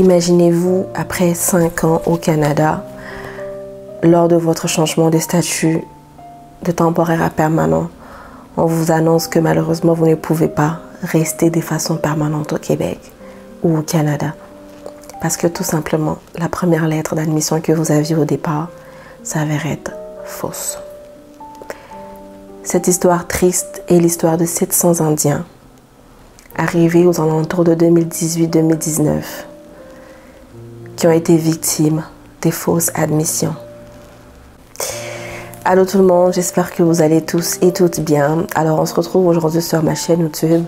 Imaginez-vous après 5 ans au Canada, lors de votre changement de statut de temporaire à permanent, on vous annonce que malheureusement vous ne pouvez pas rester de façon permanente au Québec ou au Canada. Parce que tout simplement, la première lettre d'admission que vous aviez au départ s'avère être fausse. Cette histoire triste est l'histoire de 700 Indiens arrivés aux alentours de 2018-2019 qui ont été victimes des fausses admissions. Allô tout le monde, j'espère que vous allez tous et toutes bien. Alors on se retrouve aujourd'hui sur ma chaîne YouTube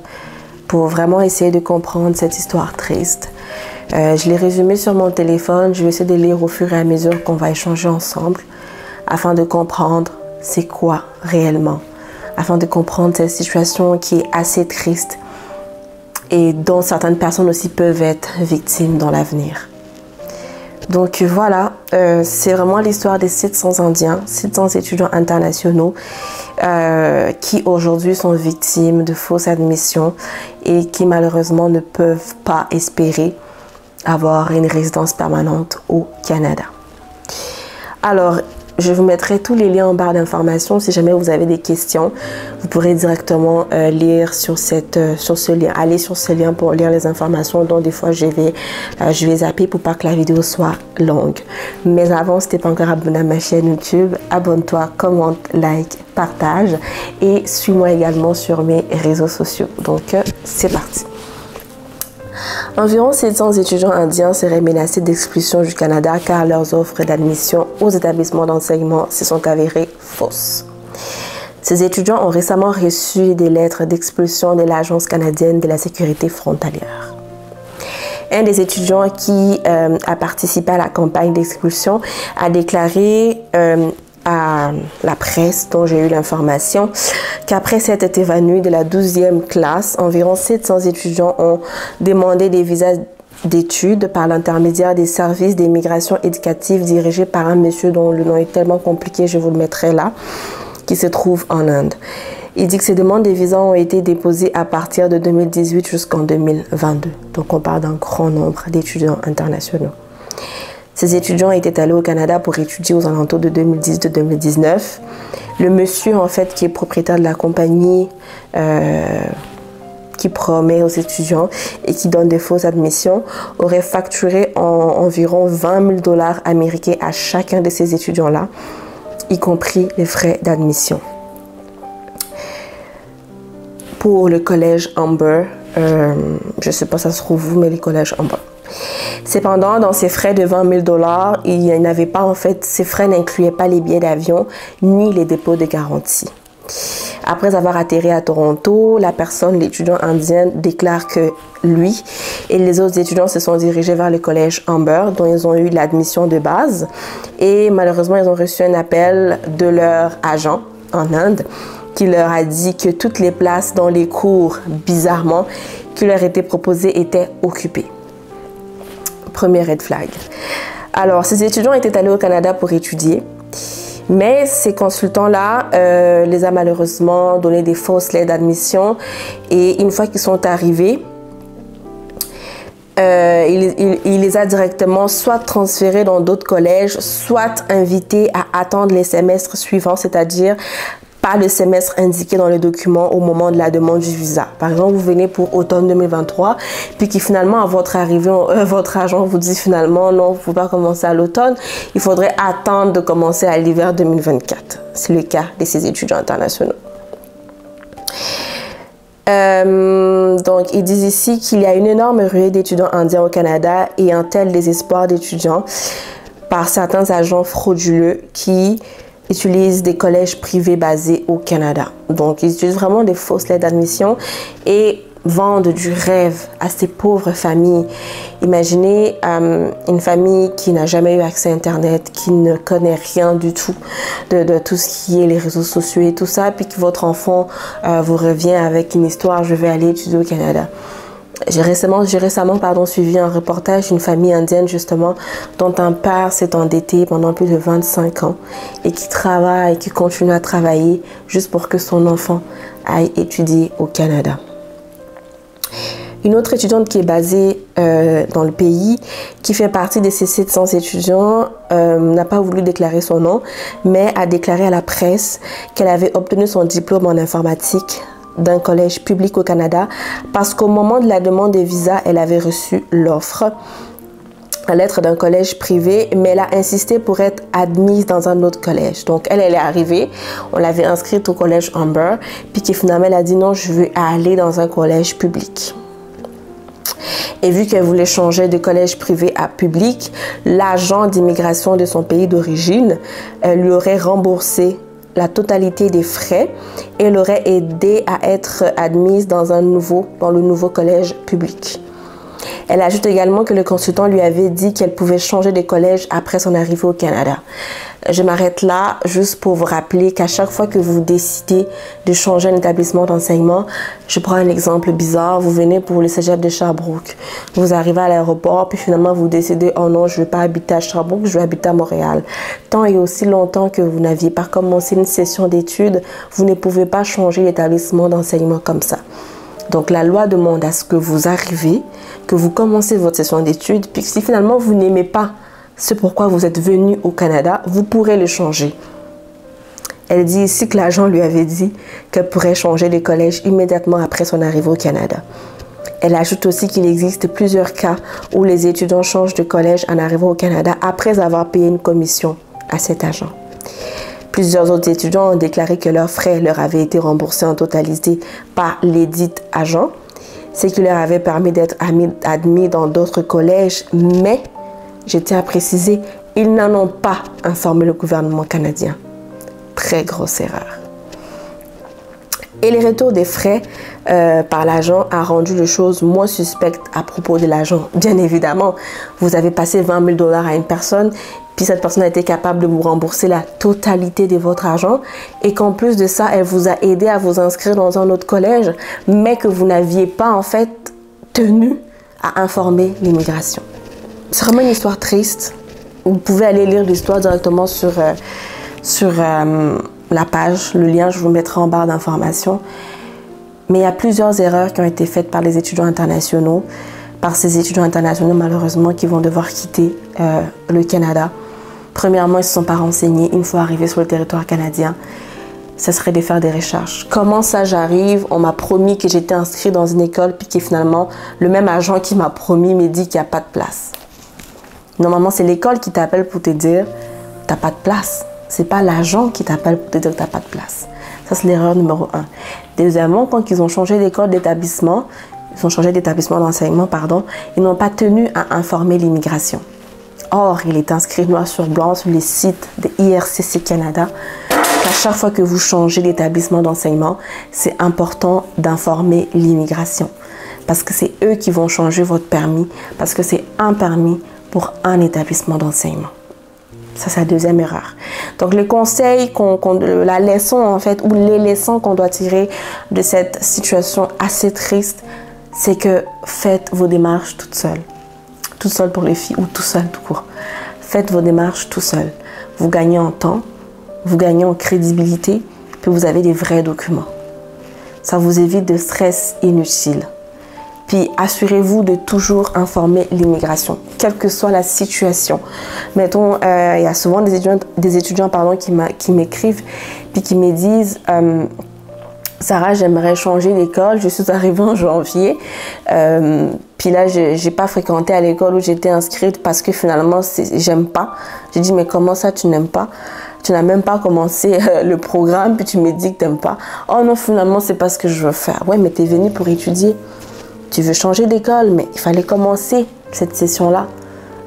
pour vraiment essayer de comprendre cette histoire triste. Je l'ai résumée sur mon téléphone, je vais essayer de lire au fur et à mesure qu'on va échanger ensemble afin de comprendre c'est quoi réellement, afin de comprendre cette situation qui est assez triste et dont certaines personnes aussi peuvent être victimes dans l'avenir. Donc voilà, c'est vraiment l'histoire des 700 Indiens, 700 étudiants internationaux qui aujourd'hui sont victimes de fausses admissions et qui malheureusement ne peuvent pas espérer avoir une résidence permanente au Canada. Alors, je vous mettrai tous les liens en barre d'informations. Si jamais vous avez des questions, vous pourrez directement lire sur ce lien. Aller sur ce lien pour lire les informations. Donc des fois, je vais zapper pour pas que la vidéo soit longue. Mais avant, si tu n'es pas encore abonné à ma chaîne YouTube, abonne-toi, commente, like, partage et suis-moi également sur mes réseaux sociaux. Donc, c'est parti. Environ 700 étudiants indiens seraient menacés d'expulsion du Canada car leurs offres d'admission aux établissements d'enseignement se sont avérées fausses. Ces étudiants ont récemment reçu des lettres d'expulsion de l'Agence canadienne de la sécurité frontalière. Un des étudiants qui a participé à la campagne d'expulsion a déclaré à la presse dont j'ai eu l'information qu'après s'être évanoui de la 12e classe, environ 700 étudiants ont demandé des visas d'études par l'intermédiaire des services d'immigration éducative dirigés par un monsieur dont le nom est tellement compliqué, je vous le mettrai là, qui se trouve en Inde. Il dit que ces demandes de visas ont été déposées à partir de 2018 jusqu'en 2022. Donc on parle d'un grand nombre d'étudiants internationaux. Ces étudiants étaient allés au Canada pour étudier aux alentours de 2010-2019. Le monsieur, en fait, qui est propriétaire de la compagnie qui promet aux étudiants et qui donne des fausses admissions, aurait facturé environ 20 000 $ américains à chacun de ces étudiants-là, y compris les frais d'admission. Pour le collège Humber, je ne sais pas si ça se trouve où, mais le collège Humber. Cependant, dans ces frais de 20 000 $, il n'avait pas, en fait, ces frais n'incluaient pas les billets d'avion ni les dépôts de garantie. Après avoir atterri à Toronto, l'étudiant indien, déclare que lui et les autres étudiants se sont dirigés vers le collège Humber, dont ils ont eu l'admission de base. Et malheureusement, ils ont reçu un appel de leur agent en Inde qui leur a dit que toutes les places dans les cours, bizarrement, qui leur étaient proposées étaient occupées. Premier red flag. Alors, ces étudiants étaient allés au Canada pour étudier, mais ces consultants-là les a malheureusement donné des fausses lettres d'admission et une fois qu'ils sont arrivés, il les a directement soit transférés dans d'autres collèges, soit invités à attendre les semestres suivants, c'est-à-dire pas le semestre indiqué dans le document au moment de la demande du visa. Par exemple, vous venez pour automne 2023, puis qui finalement à votre arrivée, votre agent vous dit finalement non, vous ne pouvez pas commencer à l'automne, il faudrait attendre de commencer à l'hiver 2024. C'est le cas de ces étudiants internationaux. Donc, ils disent ici qu'il y a une énorme ruée d'étudiants indiens au Canada et un tel désespoir d'étudiants par certains agents frauduleux qui utilisent des collèges privés basés au Canada. Donc, ils utilisent vraiment des fausses lettres d'admission et vendent du rêve à ces pauvres familles. Imaginez une famille qui n'a jamais eu accès à Internet, qui ne connaît rien du tout de tout ce qui est les réseaux sociaux et tout ça, puis que votre enfant vous revient avec une histoire « je vais aller étudier au Canada ». J'ai récemment suivi un reportage d'une famille indienne justement dont un père s'est endetté pendant plus de 25 ans et qui travaille, qui continue à travailler juste pour que son enfant aille étudier au Canada. Une autre étudiante qui est basée dans le pays, qui fait partie des ces 700 étudiants, n'a pas voulu déclarer son nom, mais a déclaré à la presse qu'elle avait obtenu son diplôme en informatique d'un collège public au Canada parce qu'au moment de la demande de visa, elle avait reçu l'offre à lettre d'un collège privé, mais elle a insisté pour être admise dans un autre collège. Donc, elle est arrivée, on l'avait inscrite au collège Humber, puis qui finalement, elle a dit non, je veux aller dans un collège public. Et vu qu'elle voulait changer de collège privé à public, l'agent d'immigration de son pays d'origine lui aurait remboursé la totalité des frais et l'aurait aidé à être admise dans le nouveau collège public. Elle ajoute également que le consultant lui avait dit qu'elle pouvait changer de collège après son arrivée au Canada. Je m'arrête là juste pour vous rappeler qu'à chaque fois que vous décidez de changer un établissement d'enseignement, je prends un exemple bizarre, vous venez pour le cégep de Sherbrooke, vous arrivez à l'aéroport, puis finalement vous décidez « Oh non, je ne veux pas habiter à Sherbrooke, je veux habiter à Montréal ». Tant et aussi longtemps que vous n'aviez pas commencé une session d'études, vous ne pouvez pas changer l'établissement d'enseignement comme ça. Donc, la loi demande à ce que vous arrivez, que vous commencez votre session d'études, puis si finalement vous n'aimez pas ce pourquoi vous êtes venu au Canada, vous pourrez le changer. Elle dit ici que l'agent lui avait dit qu'elle pourrait changer de collège immédiatement après son arrivée au Canada. Elle ajoute aussi qu'il existe plusieurs cas où les étudiants changent de collège en arrivant au Canada après avoir payé une commission à cet agent. Plusieurs autres étudiants ont déclaré que leurs frais leur avaient été remboursés en totalité par l'édit agent, ce qui leur avait permis d'être admis dans d'autres collèges, mais, je tiens à préciser, ils n'en ont pas informé le gouvernement canadien. Très grosse erreur. Et les retours des frais par l'agent a rendu les choses moins suspectes à propos de l'agent. Bien évidemment, vous avez passé 20 000 $ à une personne, puis cette personne a été capable de vous rembourser la totalité de votre argent et qu'en plus de ça, elle vous a aidé à vous inscrire dans un autre collège, mais que vous n'aviez pas en fait tenu à informer l'immigration. C'est vraiment une histoire triste. Vous pouvez aller lire l'histoire directement sur la page. Le lien, je vous mettrai en barre d'informations. Mais il y a plusieurs erreurs qui ont été faites par les étudiants internationaux, par ces étudiants internationaux malheureusement qui vont devoir quitter le Canada. Premièrement, ils ne se sont pas renseignés une fois arrivés sur le territoire canadien. Ce serait de faire des recherches. Comment ça j'arrive? On m'a promis que j'étais inscrite dans une école, puis que finalement, le même agent qui m'a promis me dit qu'il n'y a pas de place. Normalement, c'est l'école qui t'appelle pour te dire « t'as pas de place ». C'est pas l'agent qui t'appelle pour te dire que t'as pas de place. Ça, c'est l'erreur numéro 1. Deuxièmement, quand ils ont changé d'école d'établissement, ils ont changé d'établissement d'enseignement, pardon, ils n'ont pas tenu à informer l'immigration. Or, il est inscrit noir sur blanc sur les sites de IRCC Canada qu'à chaque fois que vous changez d'établissement d'enseignement, c'est important d'informer l'immigration. Parce que c'est eux qui vont changer votre permis, parce que c'est un permis pour un établissement d'enseignement. Ça, c'est la deuxième erreur. Donc, le conseil, la leçon en fait, ou les leçons qu'on doit tirer de cette situation assez triste, c'est que faites vos démarches toutes seules. Toute seule pour les filles ou tout seul tout court. Faites vos démarches tout seul. Vous gagnez en temps, vous gagnez en crédibilité, puis vous avez des vrais documents. Ça vous évite de stress inutile. Puis assurez-vous de toujours informer l'immigration, quelle que soit la situation. Mettons, il y a souvent des étudiants qui m'écrivent puis qui me disent Sarah, j'aimerais changer d'école, je suis arrivée en janvier. Puis là, je n'ai pas fréquenté à l'école où j'étais inscrite parce que finalement, j'aime pas. J'ai dit, mais comment ça, tu n'aimes pas? Tu n'as même pas commencé le programme, puis tu me dis que tu n'aimes pas. Oh non, finalement, c'est pas ce que je veux faire. Ouais, mais tu es venue pour étudier. Tu veux changer d'école, mais il fallait commencer cette session-là.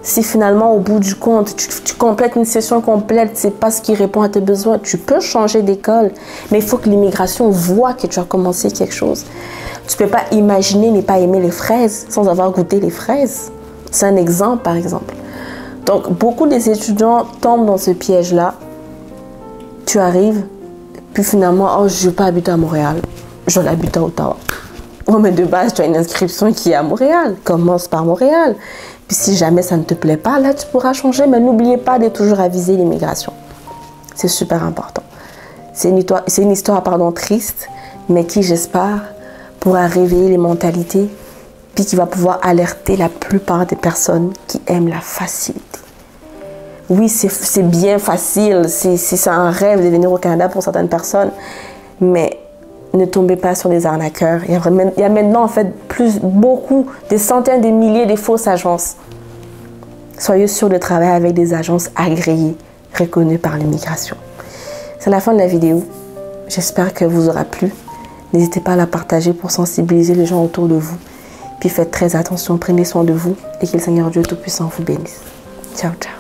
Si finalement, au bout du compte, tu complètes une session complète, c'est pas ce qui répond à tes besoins, tu peux changer d'école. Mais il faut que l'immigration voit que tu as commencé quelque chose. Tu peux pas imaginer ne pas aimer les fraises sans avoir goûté les fraises. C'est un exemple, par exemple. Donc, beaucoup des étudiants tombent dans ce piège-là. Tu arrives, puis finalement, oh, je ne veux pas habiter à Montréal. Je vais habiter à Ottawa. Oh, mais de base, tu as une inscription qui est à Montréal. Commence par Montréal. Puis si jamais ça ne te plaît pas, là, tu pourras changer. Mais n'oubliez pas de toujours aviser l'immigration. C'est super important. C'est une histoire triste, mais qui, j'espère, pourra réveiller les mentalités puis qui va pouvoir alerter la plupart des personnes qui aiment la facilité. Oui, c'est bien facile, c'est un rêve de venir au Canada pour certaines personnes, mais ne tombez pas sur des arnaqueurs. Il y a maintenant en fait beaucoup, des centaines, des milliers de fausses agences. Soyez sûrs de travailler avec des agences agréées, reconnues par l'immigration. C'est la fin de la vidéo. J'espère que vous aura plu. N'hésitez pas à la partager pour sensibiliser les gens autour de vous. Puis faites très attention, prenez soin de vous et que le Seigneur Dieu Tout-Puissant vous bénisse. Ciao, ciao.